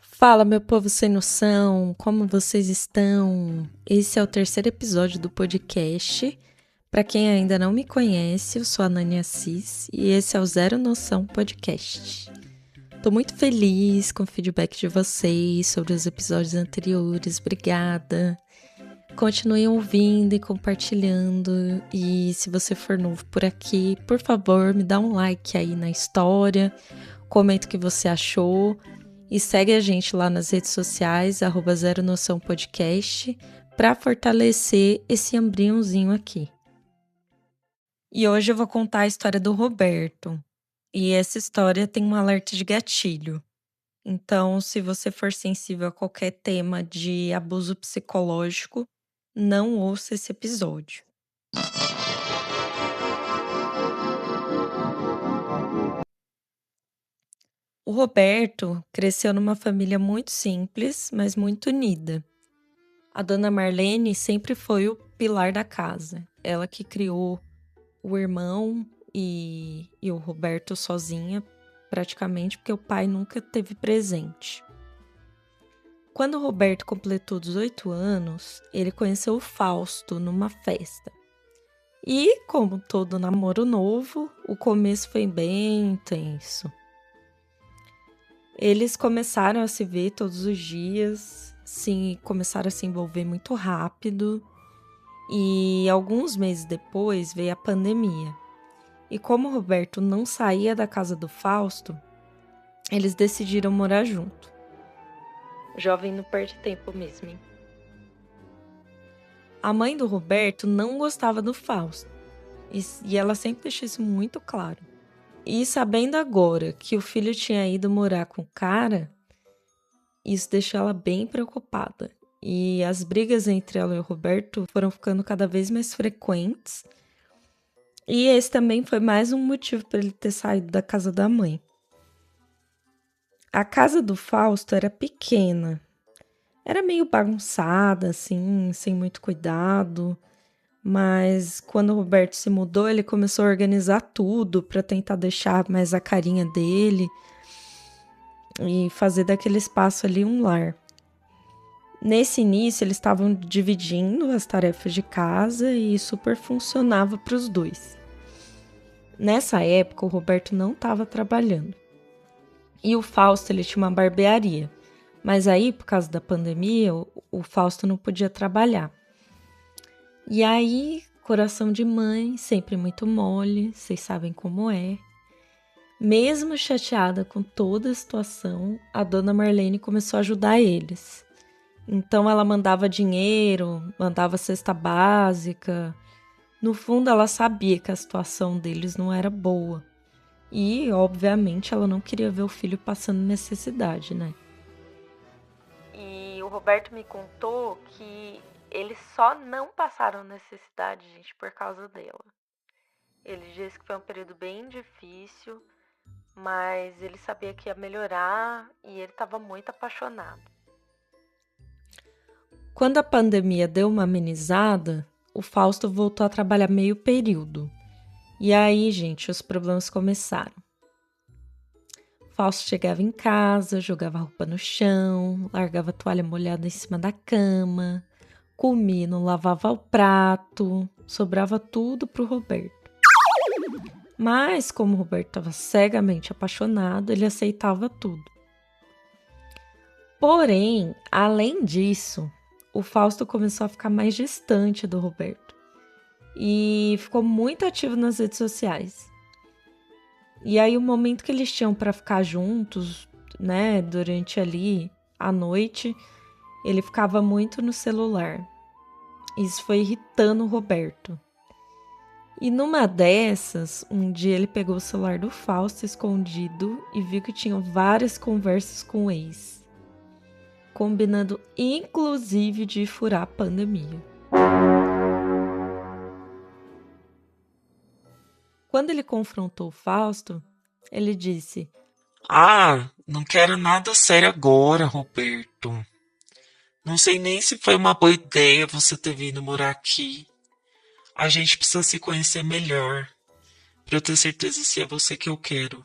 Fala, meu povo sem noção, como vocês estão? Esse é o terceiro episódio do podcast. Para quem ainda não me conhece, eu sou a Nani Assis e esse é o Zero Noção Podcast. Tô muito feliz com o feedback de vocês sobre os episódios anteriores, obrigada. Continuem ouvindo e compartilhando, e se você for novo por aqui, por favor, me dá um like aí na história, comenta o que você achou. E segue a gente lá nas redes sociais, @Zero Noção Podcast, para fortalecer esse embriãozinho aqui. E hoje eu vou contar a história do Roberto. E essa história tem um alerta de gatilho. Então, se você for sensível a qualquer tema de abuso psicológico, não ouça esse episódio. O Roberto cresceu numa família muito simples, mas muito unida. A dona Marlene sempre foi o pilar da casa. Ela que criou o irmão e o Roberto sozinha, praticamente, porque o pai nunca teve presente. Quando o Roberto completou 18 anos, ele conheceu o Fausto numa festa. E, como todo namoro novo, o começo foi bem intenso. Eles começaram a se ver todos os dias, começaram a se envolver muito rápido. E alguns meses depois veio a pandemia. E como o Roberto não saía da casa do Fausto, eles decidiram morar junto. O jovem não perde tempo mesmo, hein? A mãe do Roberto não gostava do Fausto. E ela sempre deixou isso muito claro. E sabendo agora que o filho tinha ido morar com o cara, isso deixou ela bem preocupada. E as brigas entre ela e o Roberto foram ficando cada vez mais frequentes. E esse também foi mais um motivo para ele ter saído da casa da mãe. A casa do Fausto era pequena. Era meio bagunçada, assim, sem muito cuidado. Mas quando o Roberto se mudou, ele começou a organizar tudo para tentar deixar mais a carinha dele e fazer daquele espaço ali um lar. Nesse início, eles estavam dividindo as tarefas de casa e super funcionava para os dois. Nessa época, o Roberto não estava trabalhando. E o Fausto, ele tinha uma barbearia. Mas aí, por causa da pandemia, o Fausto não podia trabalhar. E aí, coração de mãe, sempre muito mole, vocês sabem como é. Mesmo chateada com toda a situação, a dona Marlene começou a ajudar eles. Então ela mandava dinheiro, mandava cesta básica. No fundo, ela sabia que a situação deles não era boa. E, obviamente, ela não queria ver o filho passando necessidade, né? E o Roberto me contou que eles só não passaram necessidade, gente, por causa dela. Ele disse que foi um período bem difícil, mas ele sabia que ia melhorar e ele estava muito apaixonado. Quando a pandemia deu uma amenizada, o Fausto voltou a trabalhar meio período. E aí, gente, os problemas começaram. Fausto chegava em casa, jogava roupa no chão, largava a toalha molhada em cima da cama, comia, não lavava o prato, sobrava tudo pro Roberto. Mas, como o Roberto estava cegamente apaixonado, ele aceitava tudo. Porém, além disso, o Fausto começou a ficar mais distante do Roberto e ficou muito ativo nas redes sociais. E aí, o momento que eles tinham para ficar juntos, né, durante ali a noite, ele ficava muito no celular. Isso foi irritando o Roberto. E numa dessas, um dia ele pegou o celular do Fausto escondido e viu que tinha várias conversas com o ex, combinando inclusive de furar a pandemia. Quando ele confrontou o Fausto, ele disse: Ah, não quero nada sério agora, Roberto. Não sei nem se foi uma boa ideia você ter vindo morar aqui. A gente precisa se conhecer melhor, pra eu ter certeza se é você que eu quero.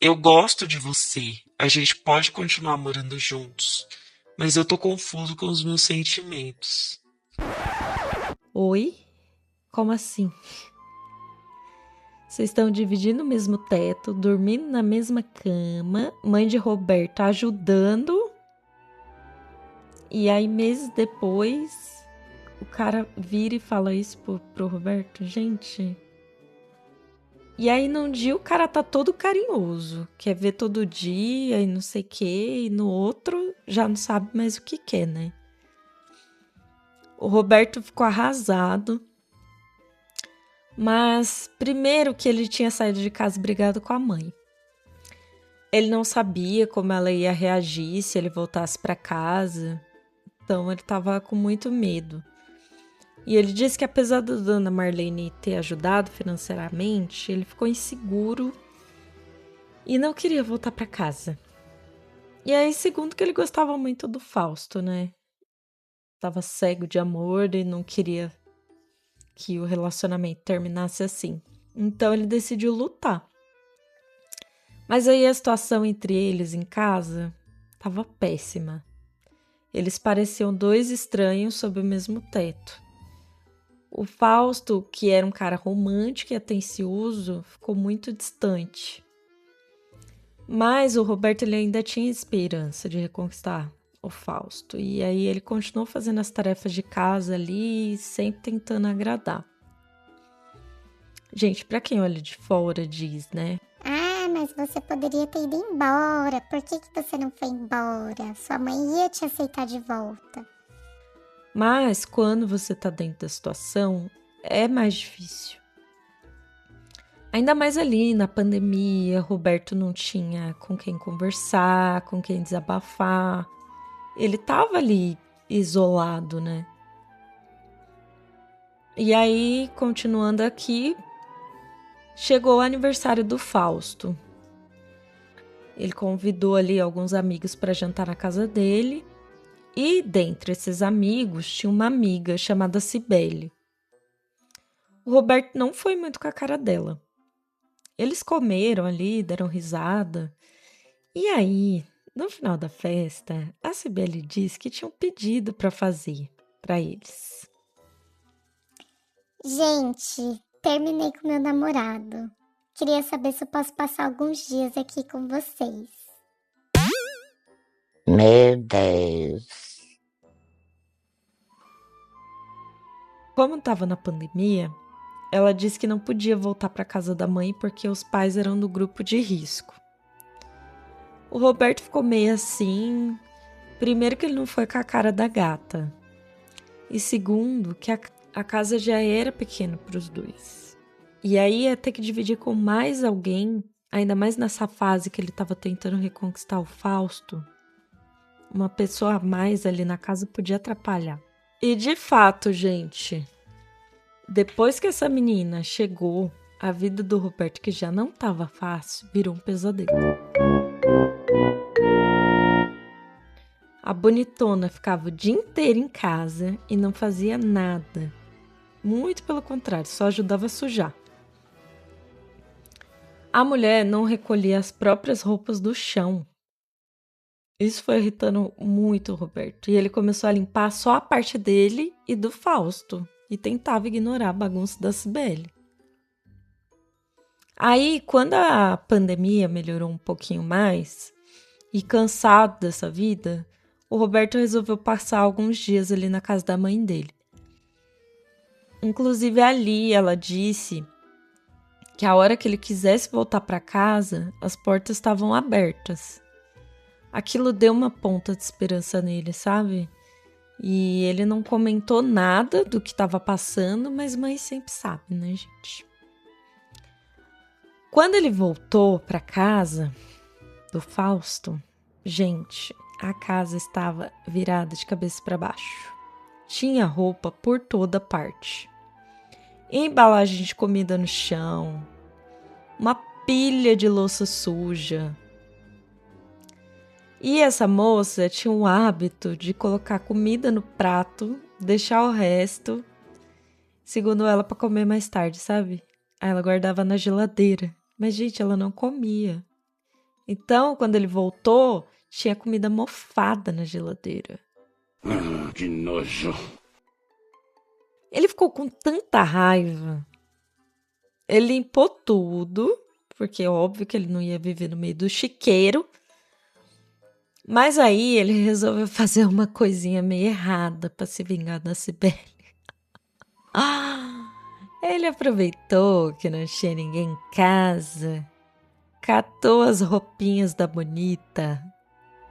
Eu gosto de você. A gente pode continuar morando juntos, mas eu tô confuso com os meus sentimentos. Oi? Como assim? Vocês estão dividindo o mesmo teto, dormindo na mesma cama, mãe de Roberto ajudando, e aí meses depois o cara vira e fala isso pro Roberto. Gente. E aí num dia o cara tá todo carinhoso, quer ver todo dia e não sei o quê, e no outro já não sabe mais o que quer, né? O Roberto ficou arrasado, mas primeiro que ele tinha saído de casa brigado com a mãe. Ele não sabia como ela ia reagir se ele voltasse para casa, então ele tava com muito medo. E ele disse que apesar da dona Marlene ter ajudado financeiramente, ele ficou inseguro e não queria voltar para casa. E aí, segundo que ele gostava muito do Fausto, né? Tava cego de amor e não queria que o relacionamento terminasse assim. Então ele decidiu lutar. Mas aí a situação entre eles em casa tava péssima. Eles pareciam dois estranhos sob o mesmo teto. O Fausto, que era um cara romântico e atencioso, ficou muito distante. Mas o Roberto ele ainda tinha esperança de reconquistar o Fausto. E aí ele continuou fazendo as tarefas de casa ali, sempre tentando agradar. Gente, pra quem olha de fora diz, né? Ah, mas você poderia ter ido embora. Por que você não foi embora? Sua mãe ia te aceitar de volta. Mas quando você tá dentro da situação, é mais difícil. Ainda mais ali na pandemia, Roberto não tinha com quem conversar, com quem desabafar. Ele tava ali isolado, né? E aí, continuando aqui, chegou o aniversário do Fausto. Ele convidou ali alguns amigos para jantar na casa dele. E dentre esses amigos tinha uma amiga chamada Cibele. O Roberto não foi muito com a cara dela. Eles comeram ali, deram risada. E aí, no final da festa, a Cibele disse que tinha um pedido para fazer para eles. Gente, terminei com meu namorado. Queria saber se eu posso passar alguns dias aqui com vocês. Meu Deus. Como estava na pandemia, ela disse que não podia voltar para casa da mãe porque os pais eram do grupo de risco. O Roberto ficou meio assim. Primeiro que ele não foi com a cara da gata. E segundo que a casa já era pequena para os dois. E aí ia ter que dividir com mais alguém, ainda mais nessa fase que ele estava tentando reconquistar o Fausto. Uma pessoa a mais ali na casa podia atrapalhar. E de fato, gente, depois que essa menina chegou, a vida do Roberto, que já não estava fácil, virou um pesadelo. A bonitona ficava o dia inteiro em casa e não fazia nada. Muito pelo contrário, só ajudava a sujar. A mulher não recolhia as próprias roupas do chão. Isso foi irritando muito o Roberto. E ele começou a limpar só a parte dele e do Fausto. E tentava ignorar a bagunça da Cibele. Aí, quando a pandemia melhorou um pouquinho mais, e cansado dessa vida, o Roberto resolveu passar alguns dias ali na casa da mãe dele. Inclusive ali ela disse que a hora que ele quisesse voltar para casa, as portas estavam abertas. Aquilo deu uma ponta de esperança nele, sabe? E ele não comentou nada do que estava passando, mas mãe sempre sabe, né, gente? Quando ele voltou para casa do Fausto, gente, a casa estava virada de cabeça para baixo. Tinha roupa por toda parte. Embalagem de comida no chão, uma pilha de louça suja, E essa moça tinha o hábito de colocar comida no prato, deixar o resto, segundo ela, pra comer mais tarde, sabe? Aí ela guardava na geladeira. Mas, gente, ela não comia. Então, quando ele voltou, tinha comida mofada na geladeira. Que nojo. Ele ficou com tanta raiva. Ele limpou tudo, porque é óbvio que ele não ia viver no meio do chiqueiro. Mas aí ele resolveu fazer uma coisinha meio errada pra se vingar da Cibele. Ele aproveitou que não tinha ninguém em casa, catou as roupinhas da Bonita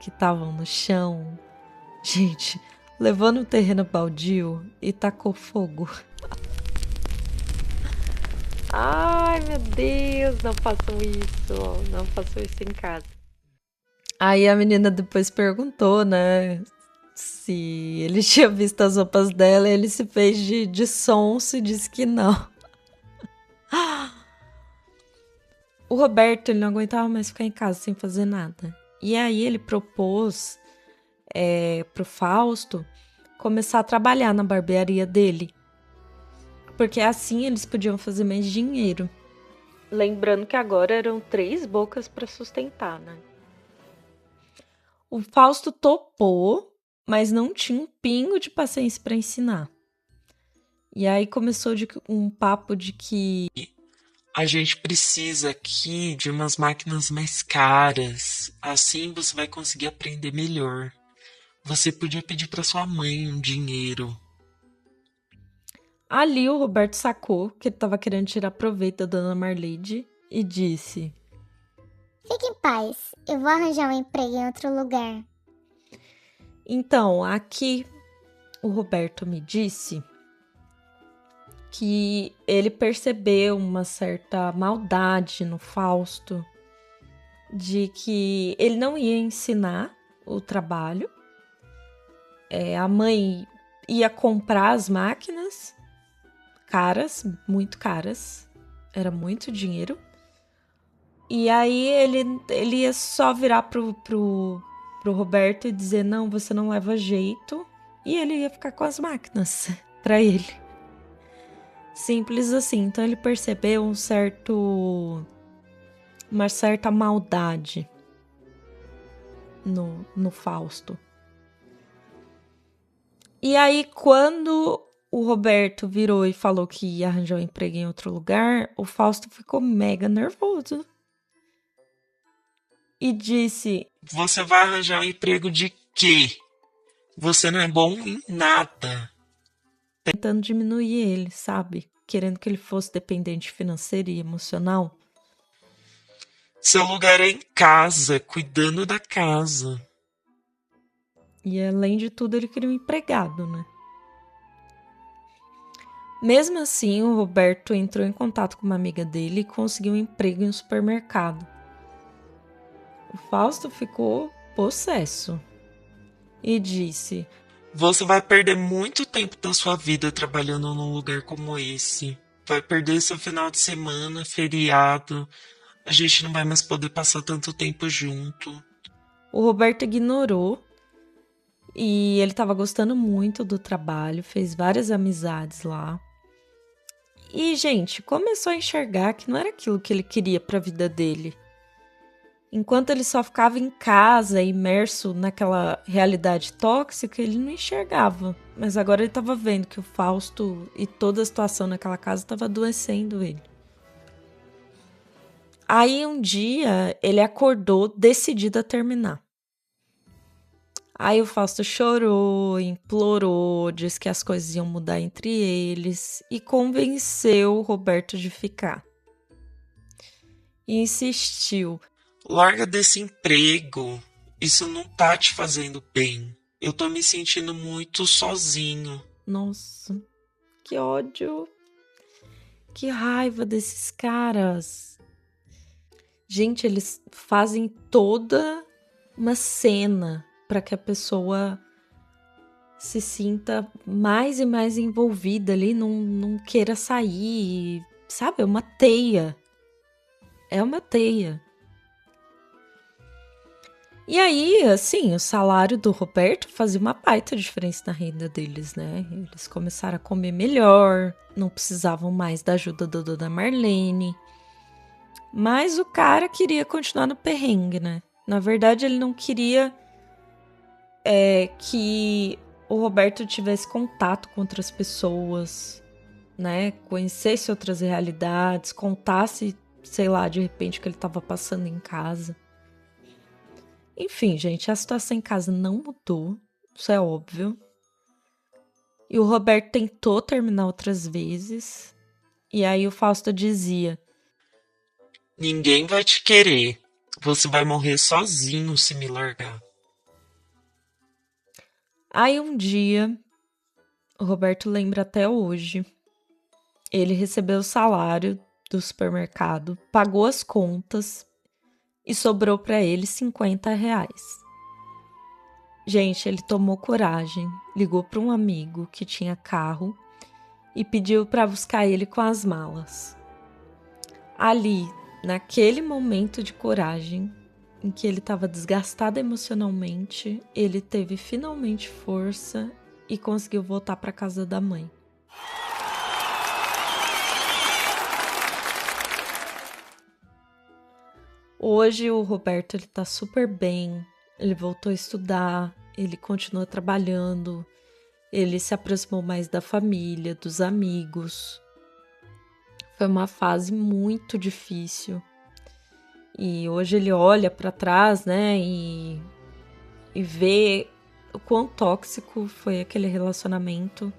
que estavam no chão. Gente, levou no terreno baldio e tacou fogo. Ai, meu Deus, não façam isso. Não façam isso em casa. Aí a menina depois perguntou, né, se ele tinha visto as roupas dela. E ele se fez de sonso e disse que não. O Roberto, ele não aguentava mais ficar em casa sem fazer nada. E aí ele propôs pro Fausto começar a trabalhar na barbearia dele. Porque assim eles podiam fazer mais dinheiro. Lembrando que agora eram 3 bocas para sustentar, né? O Fausto topou, mas não tinha um pingo de paciência para ensinar. E aí começou um papo de que A gente precisa aqui de umas máquinas mais caras. Assim você vai conseguir aprender melhor. Você podia pedir para sua mãe um dinheiro. ali o Roberto sacou que ele estava querendo tirar proveito da dona Marleide e disse: Fique em paz, eu vou arranjar um emprego em outro lugar. Então, aqui o Roberto me disse que ele percebeu uma certa maldade no Fausto, de que ele não ia ensinar o trabalho. A mãe ia comprar as máquinas caras, muito caras, era muito dinheiro. E aí ele ia só virar pro Roberto e dizer: não, você não leva jeito. E ele ia ficar com as máquinas pra ele. Simples assim. Então ele percebeu uma certa maldade no Fausto. E aí, quando o Roberto virou e falou que ia arranjar um emprego em outro lugar, o Fausto ficou mega nervoso. E disse: Você vai arranjar um emprego de quê? Você não é bom em nada. tentando diminuir ele, sabe? Querendo que ele fosse dependente financeiro e emocional. Seu lugar é em casa, cuidando da casa. E além de tudo, ele queria um empregado, né? Mesmo assim, o Roberto entrou em contato com uma amiga dele e conseguiu um emprego em um supermercado. O Fausto ficou possesso e disse: Você vai perder muito tempo da sua vida trabalhando num lugar como esse. Vai perder seu final de semana, feriado. A gente não vai mais poder passar tanto tempo junto. O Roberto ignorou e ele estava gostando muito do trabalho, fez várias amizades lá. E, gente, começou a enxergar que não era aquilo que ele queria para a vida dele. Enquanto ele só ficava em casa, imerso naquela realidade tóxica, ele não enxergava. Mas agora ele estava vendo que o Fausto e toda a situação naquela casa estava adoecendo ele. Aí um dia ele acordou decidido a terminar. Aí o Fausto chorou, implorou, disse que as coisas iam mudar entre eles e convenceu o Roberto de ficar. E insistiu: Larga desse emprego. Isso não tá te fazendo bem. Eu tô me sentindo muito sozinho. nossa, que ódio, que raiva desses caras. Gente, eles fazem toda uma cena para que a pessoa se sinta mais e mais envolvida ali, não queira sair, sabe? É uma teia. É uma teia. E aí, assim, o salário do Roberto fazia uma baita diferença na renda deles, né? Eles começaram a comer melhor, não precisavam mais da ajuda da dona Marlene. Mas o cara queria continuar no perrengue, né? Na verdade, ele não queria que o Roberto tivesse contato com outras pessoas, né? Conhecesse outras realidades, contasse, sei lá, de repente o que ele estava passando em casa. Enfim, gente, a situação em casa não mudou, isso é óbvio. E o Roberto tentou terminar outras vezes. E aí o Fausto dizia: Ninguém vai te querer. Você vai morrer sozinho se me largar. Aí um dia, o Roberto lembra até hoje, ele recebeu o salário do supermercado, pagou as contas e sobrou para ele R$ 50. Gente, ele tomou coragem, ligou para um amigo que tinha carro e pediu para buscar ele com as malas. Ali, naquele momento de coragem, em que ele estava desgastado emocionalmente, ele teve finalmente força e conseguiu voltar para casa da mãe. Hoje o Roberto ele tá super bem, ele voltou a estudar, ele continua trabalhando, ele se aproximou mais da família, dos amigos. Foi uma fase muito difícil. E hoje ele olha para trás, né, e vê o quão tóxico foi aquele relacionamento.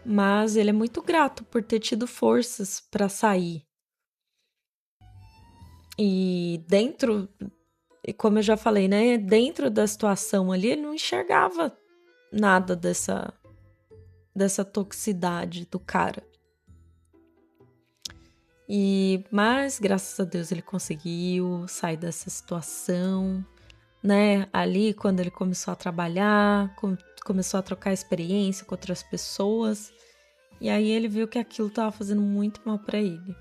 Mas ele é muito grato por ter tido forças para sair. E dentro, e como eu já falei, né, dentro da situação ali, ele não enxergava nada dessa toxicidade do cara. Mas graças a Deus ele conseguiu sair dessa situação, né? Ali quando ele começou a trabalhar, começou a trocar experiência com outras pessoas, e aí ele viu que aquilo estava fazendo muito mal para ele.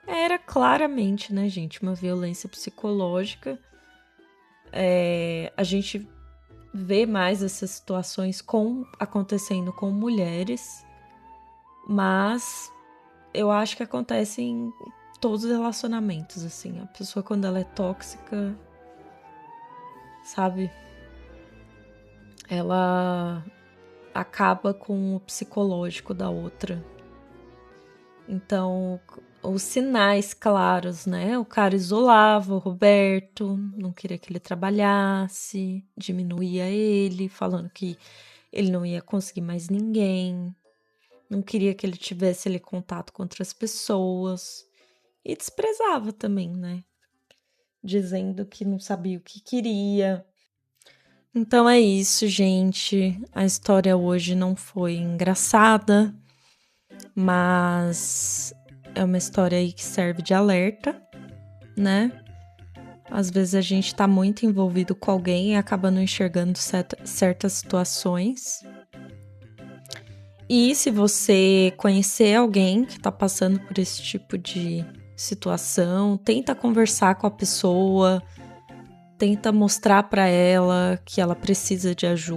Era claramente, né, gente, uma violência psicológica. A gente vê mais essas situações acontecendo com mulheres, mas eu acho que acontece em todos os relacionamentos, assim. A pessoa, quando ela é tóxica, sabe? Ela acaba com o psicológico da outra. Então, os sinais claros, né? O cara isolava o Roberto, não queria que ele trabalhasse, diminuía ele, falando que ele não ia conseguir mais ninguém, não queria que ele tivesse ali contato com outras pessoas. E desprezava também, né? Dizendo que não sabia o que queria. Então é isso, gente. A história hoje não foi engraçada, mas é uma história aí que serve de alerta, né? Às vezes a gente tá muito envolvido com alguém e acaba não enxergando certas situações. E se você conhecer alguém que tá passando por esse tipo de situação, tenta conversar com a pessoa, tenta mostrar para ela que ela precisa de ajuda.